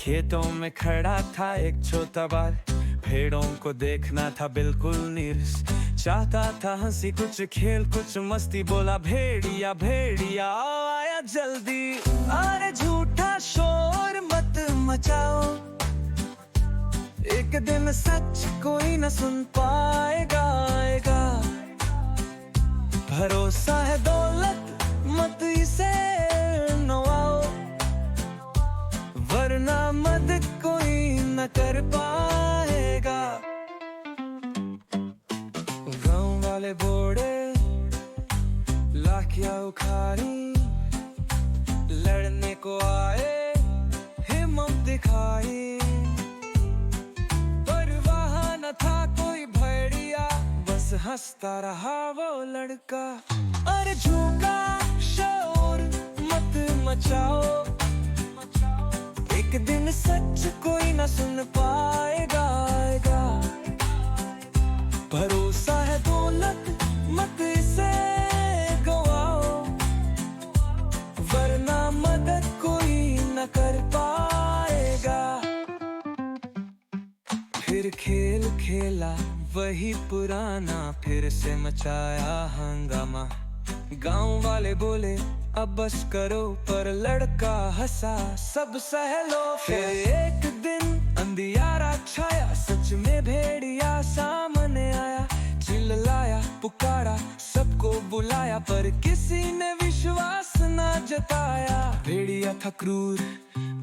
खेतों में खड़ा था एक छोटा बाल, भेड़ों को देखना था बिल्कुल नीरस। चाहता था हंसी कुछ खेल कुछ मस्ती, बोला भेड़िया भेड़िया आया जल्दी। अरे झूठा शोर मत मचाओ, एक दिन सच कोई न सुन पाएगा। भरोसा है दौलत मत इसे नवाओ, वरना मदद कोई न कर पाएगा। गाँव वाले बोले लाखिया उखाड़ी, लड़ने को आए हिम्मत दिखाई। पर वहाँ न था कोई भेड़िया, बस हंसता रहा वो लड़का। अरे झूठा शोर मत मचाओ, एक दिन सच कोई न सुन पाएगा। भरोसा है दौलत मत इसे गवाओ, वरना मदद कोई न कर पाएगा। फिर खेल खेला वही पुराना, फिर से मचाया हंगामा। गांव वाले बोले अब बस करो, पर लड़का हंसा सब सह लो। फिर एक दिन अंधियारा छाया, सच में भेड़िया सामने आया। चिल्लाया पुकारा सबको बुलाया, पर किसी ने विश्वास ना जताया। भेड़िया था क्रूर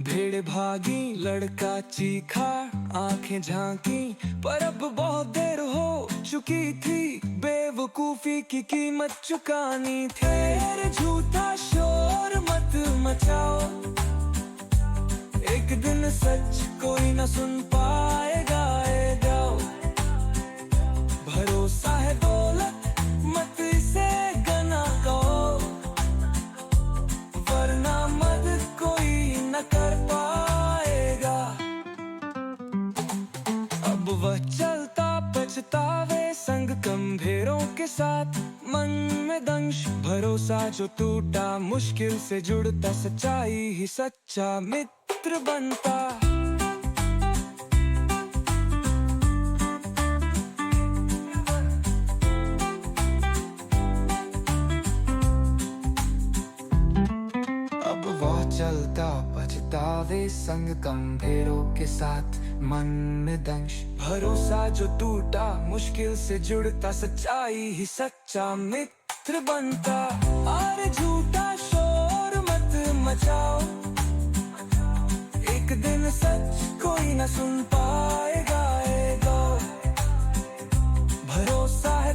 भेड़ भागी, लड़का चीखा आंखें झांकी। पर अब बहुत देर हो चुकी थी, बेवकूफी की कीमत चुकानी थी। फिर झूठा शोर मत मचाओ, एक दिन सच कोई न सुन पाएगा। भरोसा है दौलत मत इसे गना कहो, वरना मदद कोई न कर पाएगा। अब वह चलता पछतावे संग गंभीरों के साथ, मन में दंश भरोसा जो टूटा, मुश्किल से जुड़ता सच्चाई ही सच्चा मित्र बनता। अब वह चलता पछतावे संग गंभीरों के साथ, मन में दंश भरोसा जो टूटा, मुश्किल से जुड़ता सच्चाई ही सच्चा मित्र बनता। और झूठा शोर मत मचाओ, एक दिन सच कोई न सुन पाएगा। भरोसा है